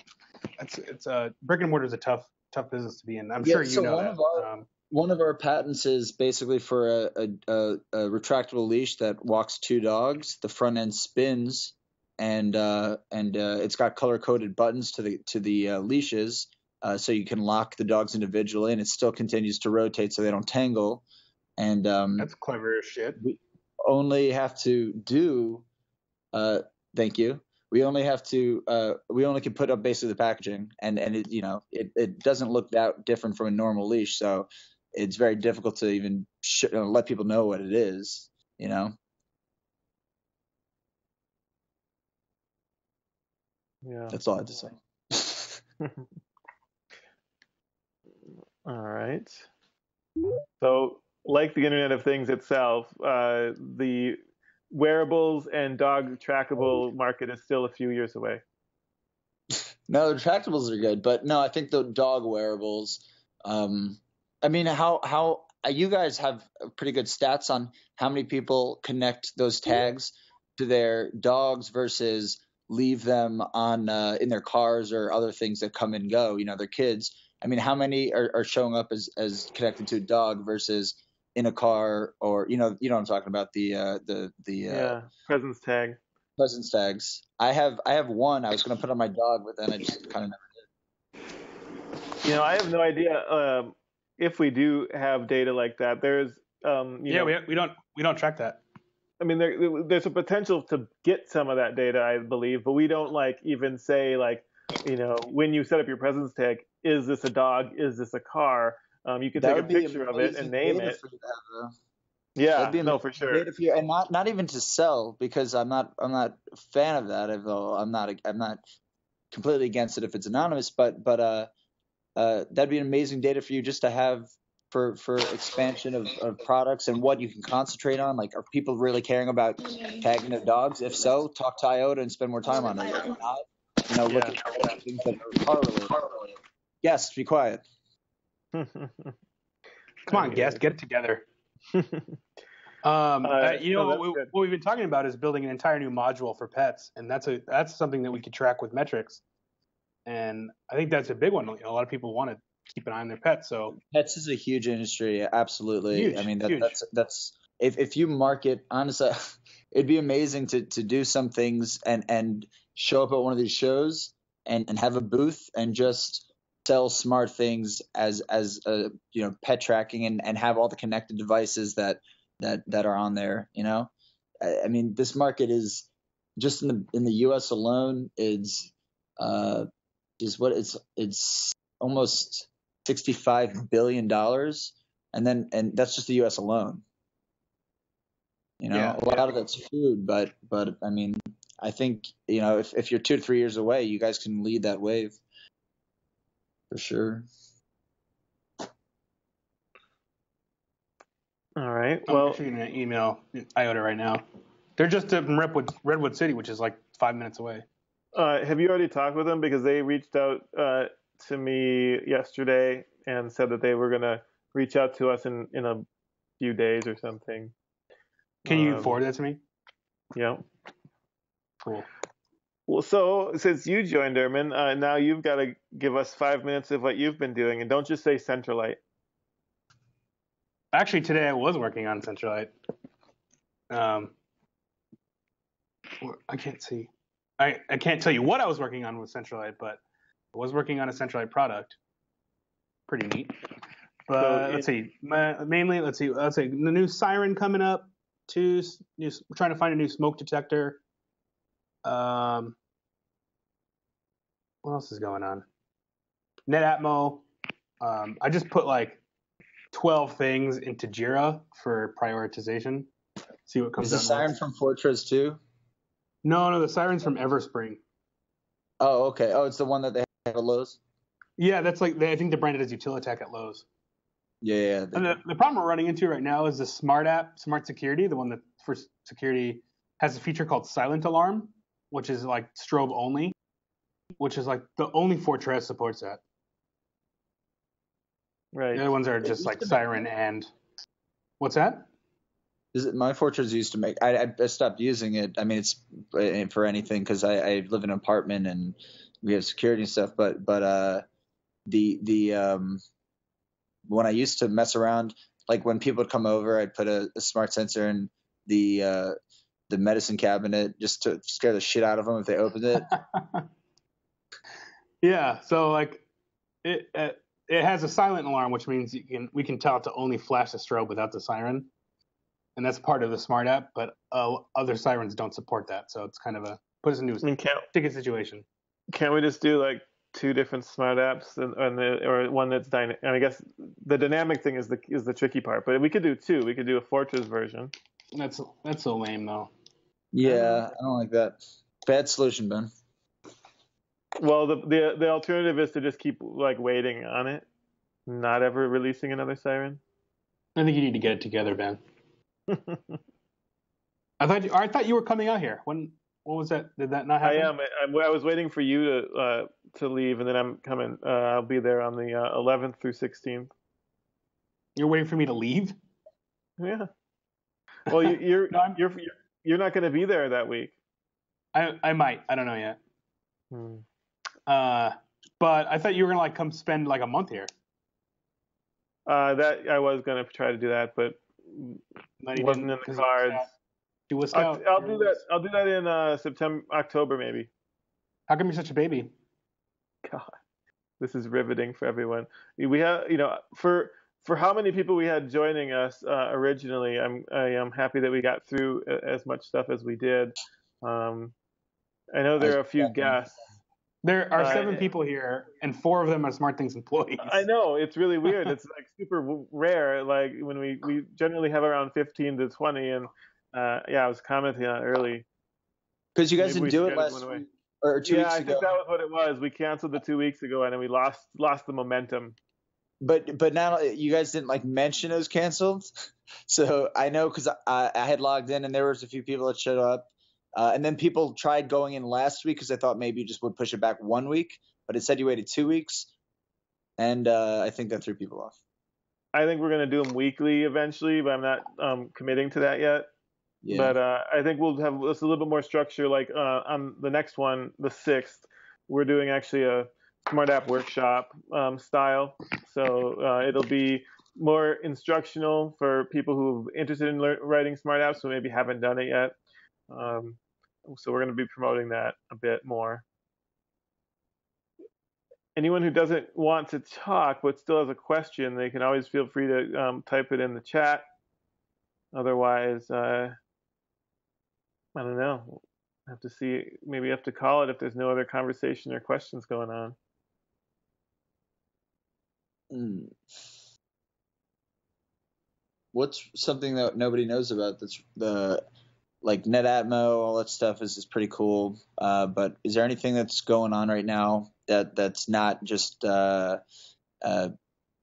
E: It's brick and mortar is a tough business to be in. I'm sure you know that.
D: One of our patents is basically for a retractable leash that walks 2 dogs. The front end spins, and it's got color coded buttons to the leashes, so you can lock the dogs individually, and it still continues to rotate so they don't tangle. And
E: that's clever as shit.
D: We only have to do. Thank you. We only can put up basically the packaging, and it doesn't look that different from a normal leash, so it's very difficult to even let people know what it is, Yeah. That's all I have to say.
A: All right. So, like the Internet of Things itself, the wearables and dog trackable market is still a few years away.
D: No, the tractables are good, but no, I think the dog wearables. I mean, how you guys have pretty good stats on how many people connect those tags to their dogs versus leave them on in their cars or other things that come and go, their kids. I mean, how many are showing up as connected to a dog versus in a car, or what I'm talking about, the
A: presence tag.
D: Presence tags. I have one. I was going to put on my dog, but then I just kind of never
A: did. I have no idea if we do have data like that. There's
E: we don't track that.
A: I mean, there's a potential to get some of that data, I believe, but we don't even say when you set up your presence tag, is this a dog? Is this a car? You can take a picture of it and name it. Yeah, no, for sure.
D: And not even to sell, because I'm not a fan of that. Although I'm not completely against it if it's anonymous. But that'd be an amazing data for you just to have for expansion of products and what you can concentrate on. Like, are people really caring about tagging their dogs? If so, talk to IOTA and spend more time on it. If not, look at things that are car related. Yes, be quiet.
E: Come on, guest, get it together. What we've been talking about is building an entire new module for pets, and that's something that we could track with metrics. And I think that's a big one. A lot of people want to keep an eye on their pets. So
D: pets is a huge industry. Absolutely.
E: Huge,
D: I mean,
E: huge.
D: that's if you market, honestly, it'd be amazing to do some things and show up at one of these shows and have a booth and just sell smart things as pet tracking and have all the connected devices that are on there. I mean, this market is just in the US alone is it's almost $65 billion, and that's just the US alone. A lot of that's food, but I mean, I think if you're 2 to 3 years away, you guys can lead that wave for sure.
A: All right.
E: I'm actually going to email IOTA right now. They're just in Redwood City, which is like 5 minutes away.
A: Have you already talked with them? Because they reached out to me yesterday and said that they were going to reach out to us in a few days or something.
E: Can you forward that to me?
A: Yeah.
E: Cool.
A: Well, so since you joined, Urman, now you've got to give us 5 minutes of what you've been doing, and don't just say Centralite.
E: Actually, today I was working on Centralite. I can't see. I can't tell you what I was working on with Centralite, but I was working on a Centralite product. Pretty neat. But let's see. Mainly, let's see. The new siren coming up. We're trying to find a new smoke detector. What else is going on? Netatmo. I just put like 12 things into Jira for prioritization. See what comes out.
D: Is the siren from Fortress too?
E: No, the siren's from Everspring.
D: Oh, okay. Oh, it's the one that they have at Lowe's?
E: Yeah, that's like, I think they're branded as Utilitech at Lowe's.
D: Yeah.
E: And the problem we're running into right now is the SmartApp, Smart Security, the one that for security has a feature called Silent Alarm, which is like strobe only, which is like the only Fortress supports that.
A: Right.
E: The other ones are just like siren and what's that?
D: My Fortress used to make. I stopped using it. I mean, it's for anything because I live in an apartment and we have security and stuff. But the when I used to mess around, like when people would come over, I'd put a smart sensor in the medicine cabinet just to scare the shit out of them if they opened it.
E: Yeah. So like it has a silent alarm, which means we can tell it to only flash the strobe without the siren. And that's part of the SmartApp, but other sirens don't support that, so it's kind of put us into a ticket situation.
A: Can't we just do like 2 different smart apps or one that's dynamic? And I guess the dynamic thing is the tricky part, but we could do 2. We could do a Fortress version.
E: That's so lame though.
D: Yeah, I don't like that. Bad solution, Ben.
A: Well, the alternative is to just keep like waiting on it, not ever releasing another siren.
E: I think you need to get it together, Ben. I thought you were coming out here. What was that? Did that not happen?
A: I was waiting for you to leave, and then I'm coming. I'll be there on the 11th through 16th.
E: You're waiting for me to leave?
A: Yeah. Well, you're not going to be there that week.
E: I might. I don't know yet. But I thought you were going to like come spend like a month here.
A: That I was going to try to do that, but it wasn't in the cards.
E: Do a scout.
A: I'll do that. I'll do that in October maybe.
E: How come you're such a baby?
A: God, this is riveting for everyone. We have, for how many people we had joining us originally, I am happy that we got through as much stuff as we did. I know there are a few guests.
E: There are 7 people here, and 4 of them are Smart Things employees.
A: I know, it's really weird. It's like super rare. Like when we generally have around 15 to 20, and I was commenting on it early.
D: Because you guys didn't do it last week or 2 weeks ago.
A: Yeah, I think that was what it was. We canceled the 2 weeks ago, and then we lost the momentum.
D: But now you guys didn't like mention it was canceled, so I know because I had logged in and there was a few people that showed up. And then people tried going in last week because I thought maybe you just would push it back 1 week, but it said you waited 2 weeks, and I think that threw people off.
A: I think we're going to do them weekly eventually, but I'm not committing to that yet.
D: Yeah.
A: But I think we'll have this a little bit more structure. Like on the next one, the 6th, we're doing actually a SmartApp workshop style. So it'll be more instructional for people who are interested in writing smart apps, but maybe haven't done it yet. So we're going to be promoting that a bit more. Anyone who doesn't want to talk but still has a question, they can always feel free to type it in the chat. Otherwise, I don't know. I have to see. Maybe you have to call it if there's no other conversation or questions going on.
D: What's something that nobody knows about that's like Netatmo, all that stuff is pretty cool. But is there anything that's going on right now that's not just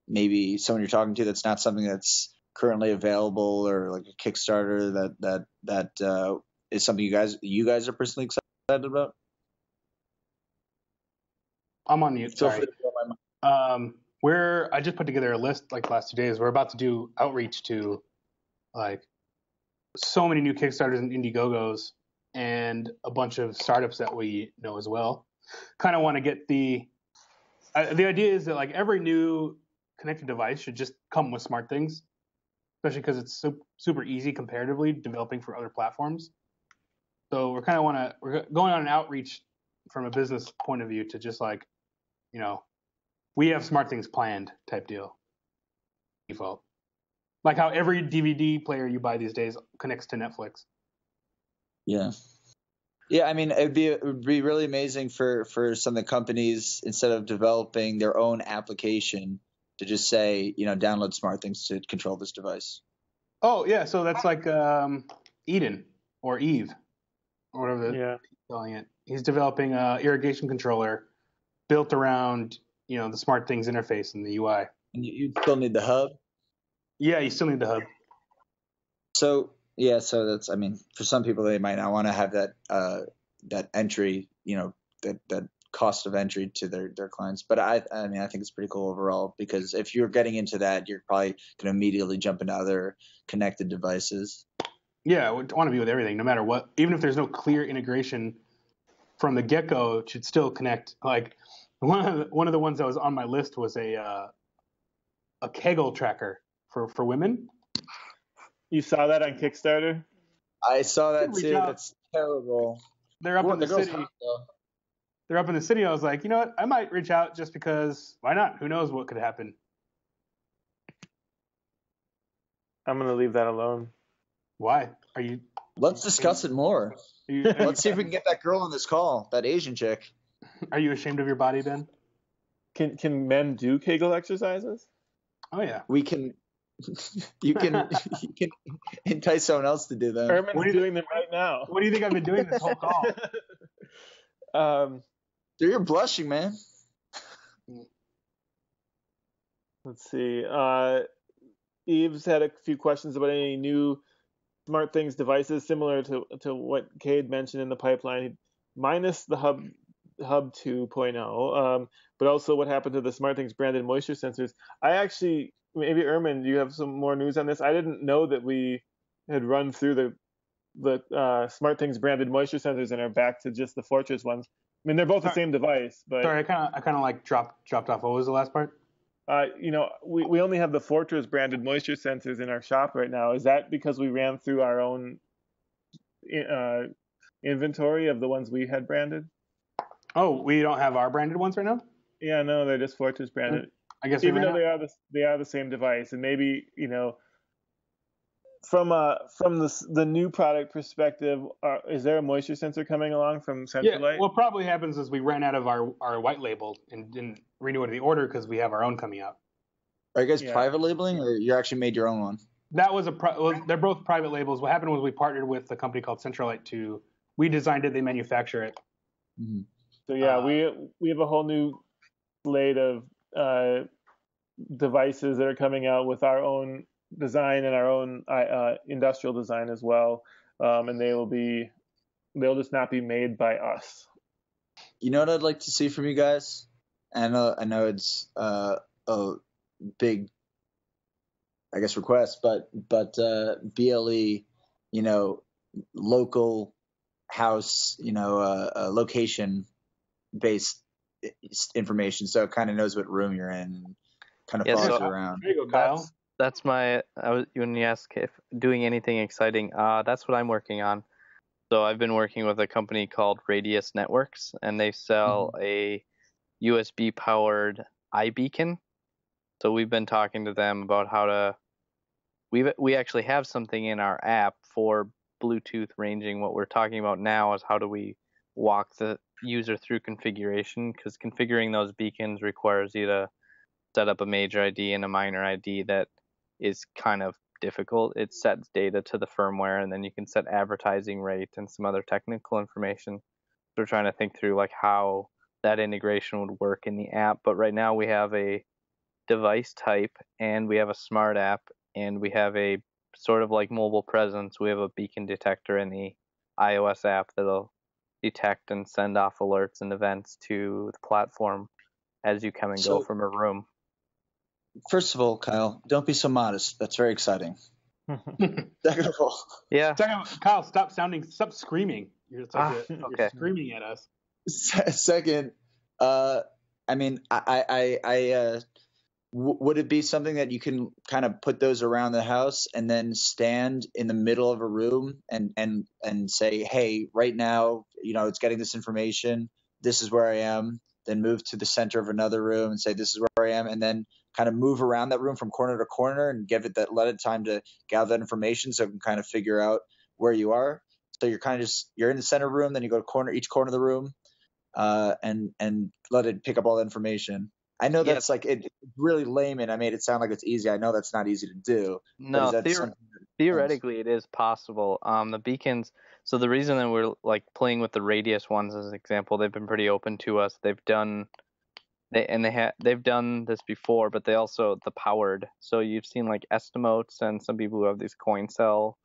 D: maybe someone you're talking to that's not something that's currently available, or like a Kickstarter that is something you guys are personally excited about?
E: I'm on mute. Sorry. I just put together a list like the last 2 days. We're about to do outreach to like so many new Kickstarters and Indiegogos and a bunch of startups that we know as well. Kind of want to get the idea is that like every new connected device should just come with smart things, especially because it's super easy comparatively developing for other platforms. So we're going on an outreach from a business point of view to just like, we have smart things planned type deal. Default. Like how every DVD player you buy these days connects to Netflix.
D: Yeah. Yeah, I mean, it would be really amazing for some of the companies, instead of developing their own application, to just say, download smart things to control this device.
E: Oh, yeah. So that's like Eden or Eve or whatever they're calling it. He's developing an irrigation controller built around, the smart things interface in the UI.
D: And you still need the hub?
E: Yeah, you still need the hub.
D: So that's, I mean, for some people, they might not want to have that entry, that cost of entry to their clients. But I mean, I think it's pretty cool overall, because if you're getting into that, you're probably going to immediately jump into other connected devices.
E: Yeah, I want to be with everything, no matter what. Even if there's no clear integration from the get-go, it should still connect. Like one of the ones that was on my list was a Kegel tracker for women.
A: You saw that on Kickstarter?
D: I saw that too. That's terrible.
E: They're up in the city. They're up in the city. I was like, you know what? I might reach out just because. Why not? Who knows what could happen?
A: I'm gonna leave that alone.
E: Why? Are you?
D: Let's discuss it more. Let's see if we can get that girl on this call, that Asian chick.
E: Are you ashamed of your body, Ben?
A: Can men do Kegel exercises?
E: Oh yeah.
D: We can. You can entice someone else to do them.
A: Urman's doing them right now.
E: What do you think I've been doing this whole call?
D: You're blushing, man.
A: Let's see. Eve's had a few questions about any new smart things devices similar to what Cade mentioned in the pipeline, minus the Hub 2.0, but also what happened to the SmartThings branded moisture sensors. I actually, maybe Urman, do you have some more news on this? I didn't know that we had run through the SmartThings branded moisture sensors and are back to just the Fortress ones. I mean, they're both the same device, but
E: sorry, I kind of like dropped off. What was the last part?
A: We only have the Fortress branded moisture sensors in our shop right now. Is that because we ran through our own inventory of the ones we had branded?
E: Oh, we don't have our branded ones right now?
A: Yeah, no, they're just Fortress branded.
E: I guess
A: even though they are the same device, and maybe from the new product perspective, is there a moisture sensor coming along from Centralite?
E: Yeah, what probably happens is we ran out of our white label and didn't renew the order because we have our own coming out.
D: Are you guys private labeling, or you actually made your own one?
E: That was they're both private labels. What happened was we partnered with a company called Centralite we designed it, they manufacture it.
D: Mm-hmm.
A: So yeah, we have a whole new slate of devices that are coming out with our own design and our own industrial design as well, and they'll just not be made by us.
D: You know what I'd like to see from you guys? I know it's a big I guess request, but BLE, local house, location based information, so it kind of knows what room you're in and kind of follows you around.
E: There you go, Kyle.
B: That's when you ask if doing anything exciting, that's what I'm working on. So I've been working with a company called Radius Networks, and they sell a USB powered iBeacon. So we've been talking to them about how to. We actually have something in our app for Bluetooth ranging. What we're talking about now is how do we walk the user through configuration, because configuring those beacons requires you to set up a major ID and a minor ID that is kind of difficult. It sets data to the firmware, and then you can set advertising rate and some other technical information. So we're trying to think through like how that integration would work in the app. But right now we have a device type, and we have a SmartApp, and we have a sort of like mobile presence. We have a beacon detector in the iOS app that'll detect and send off alerts and events to the platform as you come and go from a room.
D: First of all, Kyle, don't be so modest. That's very exciting. Second of all,
E: Kyle, stop screaming. You're you're screaming at us.
D: Second, I mean, would it be something that you can kind of put those around the house and then stand in the middle of a room and say, hey, right now, it's getting this information. This is where I am. Then move to the center of another room and say, this is where I am. And then kind of move around that room from corner to corner and let it time to gather that information so it can kind of figure out where you are. So you're kind of you're in the center room, then you go to each corner of the room, and let it pick up all the information. I know that's like it's really layman. I made it sound like it's easy. I know that's not easy to do.
B: No, theoretically it is possible. The beacons. So the reason that we're like playing with the Radius ones as an example, they've been pretty open to us. They've done this before, but they also the powered. So you've seen like Estimotes and some people who have these coin cell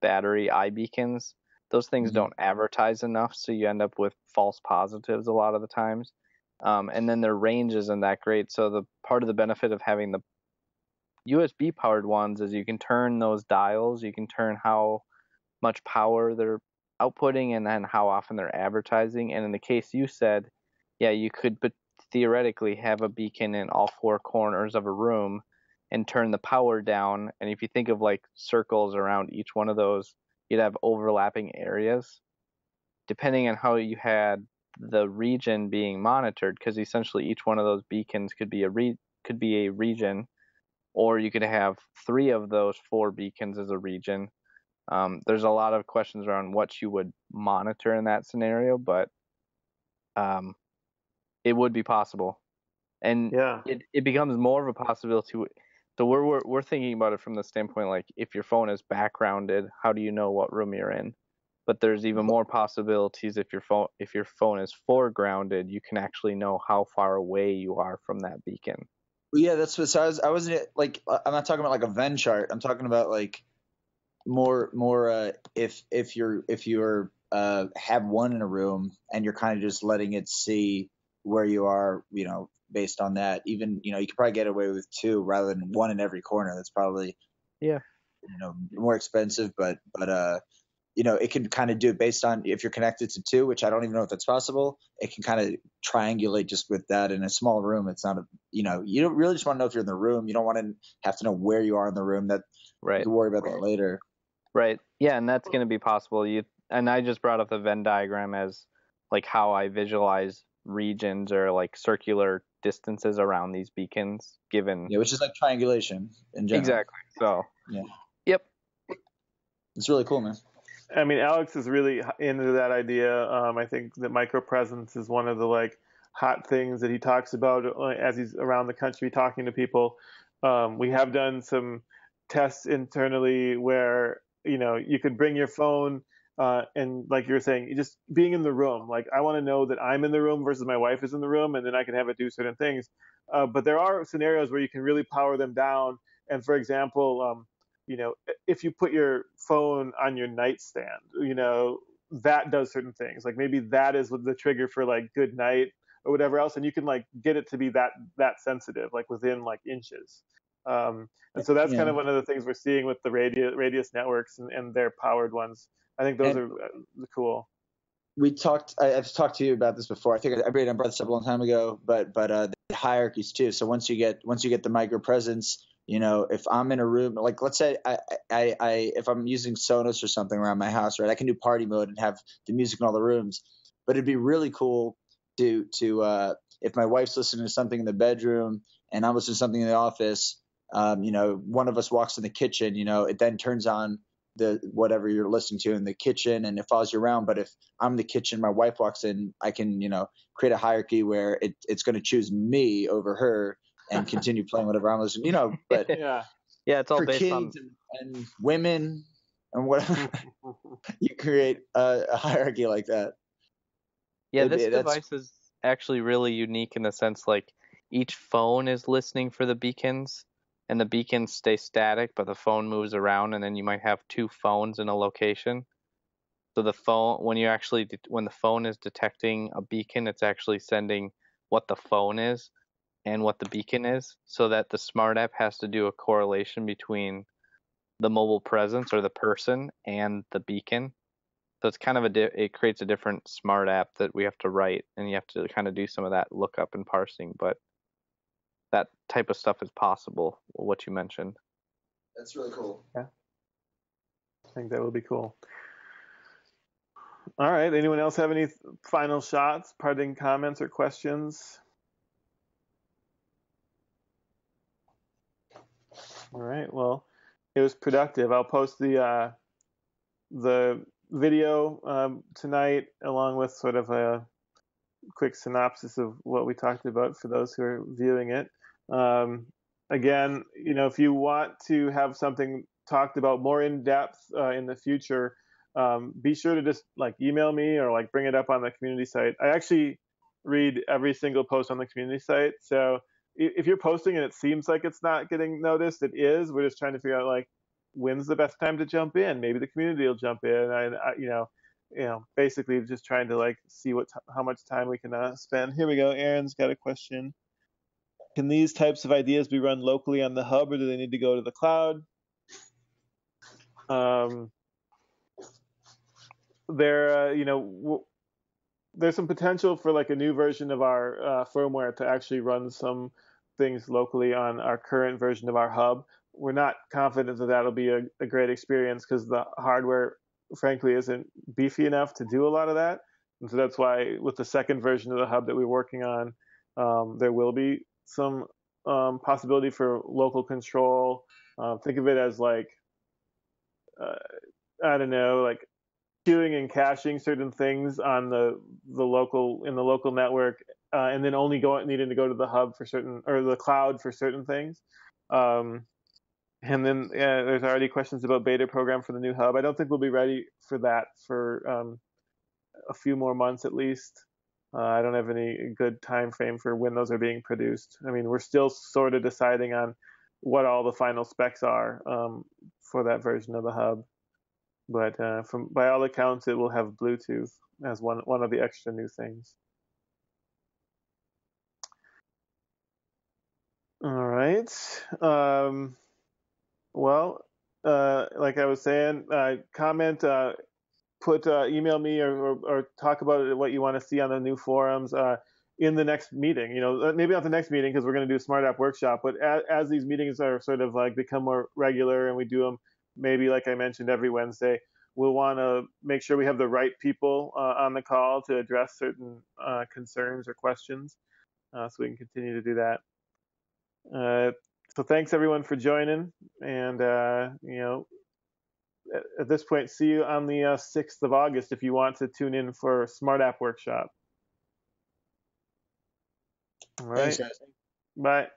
B: battery iBeacons. Those things don't advertise enough, so you end up with false positives a lot of the times. And then their range isn't that great. So the part of the benefit of having the USB powered ones is you can turn those dials, you can turn how much power they're outputting and then how often they're advertising. And in the case you said, yeah, you could theoretically have a beacon in all four corners of a room and turn the power down. And if you think of like circles around each one of those, you'd have overlapping areas. Depending on how you had the region being monitored, because essentially each one of those beacons could be a region, or you could have 3 of those 4 beacons as a region. There's a lot of questions around what you would monitor in that scenario, but it would be possible, and it becomes more of a possibility. So we're thinking about it from the standpoint like if your phone is backgrounded, how do you know what room you're in? But there's even more possibilities if your phone is foregrounded, you can actually know how far away you are from that beacon.
D: Well, yeah, that's what. So I wasn't like I'm not talking about like a Venn chart. I'm talking about like more if you're have one in a room and you're kind of just letting it see where you are, based on that. Even you could probably get away with 2 rather than 1 in every corner. That's probably more expensive, but it can kind of do it based on if you're connected to 2, which I don't even know if that's possible. It can kind of triangulate just with that in a small room. It's not you don't really just want to know if you're in the room. You don't want to have to know where you are in the room. That you can worry about that later.
B: Right. Yeah, and that's going to be possible. And I just brought up the Venn diagram as like how I visualize regions or like circular distances around these beacons given.
D: Yeah, which is like triangulation in general.
B: Exactly. So.
D: Yeah.
B: Yep.
D: It's really cool, man.
A: I mean, Alex is really into that idea. I think that micro presence is one of the like hot things that he talks about as he's around the country talking to people. We have done some tests internally where you could bring your phone and like you were saying, just being in the room. Like I want to know that I'm in the room versus my wife is in the room, and then I can have it do certain things. But there are scenarios where you can really power them down. And for example, if you put your phone on your nightstand, that does certain things. Like maybe that is the trigger for like good night or whatever else. And you can like get it to be that sensitive, like within like inches. And so that's kind of one of the things we're seeing with the radius networks and their powered ones. I think those are cool.
D: I've talked to you about this before. I think I brought this up a long time ago, but the hierarchies too. So once you get the micro presence, if I'm in a room, like let's say if I'm using Sonos or something around my house, right, I can do party mode and have the music in all the rooms. But it'd be really cool to if my wife's listening to something in the bedroom and I'm listening to something in the office, one of us walks in the kitchen, it then turns on the whatever you're listening to in the kitchen and it follows you around. But if I'm in the kitchen, my wife walks in, I can, create a hierarchy where it's going to choose me over her and continue playing whatever I'm listening, but
B: yeah, it's all
D: for
B: based
D: kids and women and whatever, you create a hierarchy like that.
B: Yeah, this device is actually really unique in the sense like each phone is listening for the beacons and the beacons stay static, but the phone moves around and then you might have two phones in a location. So the phone, when the phone is detecting a beacon, it's actually sending what the phone is and what the beacon is, so that the SmartApp has to do a correlation between the mobile presence or the person and the beacon. So it's kind of it creates a different SmartApp that we have to write, and you have to kind of do some of that lookup and parsing. But that type of stuff is possible, what you mentioned.
D: That's really cool.
A: Yeah, I think that would be cool. All right. Anyone else have any final shots, parting comments, or questions? All right. Well, it was productive. I'll post the video tonight, along with sort of a quick synopsis of what we talked about for those who are viewing it. Again, if you want to have something talked about more in depth in the future, be sure to just email me or bring it up on the community site. I actually read every single post on the community site. So if you're posting and it seems like it's not getting noticed, it is. We're just trying to figure out when's the best time to jump in. Maybe the community will jump in. Basically just trying to see how much time we can spend. Here we go. Aaron's got a question. Can these types of ideas be run locally on the hub, or do they need to go to the cloud? There's some potential for a new version of our firmware to actually run some things locally on our current version of our hub. We're not confident that that'll be a great experience because the hardware, frankly, isn't beefy enough to do a lot of that. And so that's why with the second version of the hub that we're working on, there will be some possibility for local control. Think of it as I don't know, queuing and caching certain things on the local network, and then only needing to go to the hub for certain, or the cloud for certain things. And then there's already questions about beta program for the new hub. I don't think we'll be ready for that for a few more months at least. I don't have any good time frame for when those are being produced. I mean, we're still sort of deciding on what all the final specs are for that version of the hub. But by all accounts, it will have Bluetooth as one of the extra new things. All right. Well, like I was saying, comment, email me or talk about it, what you want to see on the new forums in the next meeting. Maybe not the next meeting because we're going to do a SmartApp workshop, but as these meetings are sort of become more regular and we do them maybe like I mentioned every Wednesday, we'll want to make sure we have the right people on the call to address certain concerns or questions, so we can continue to do that. So thanks everyone for joining, and at this point, see you on the 6th of August if you want to tune in for SmartApp workshop. All right.
D: Thanks, guys.
A: Bye.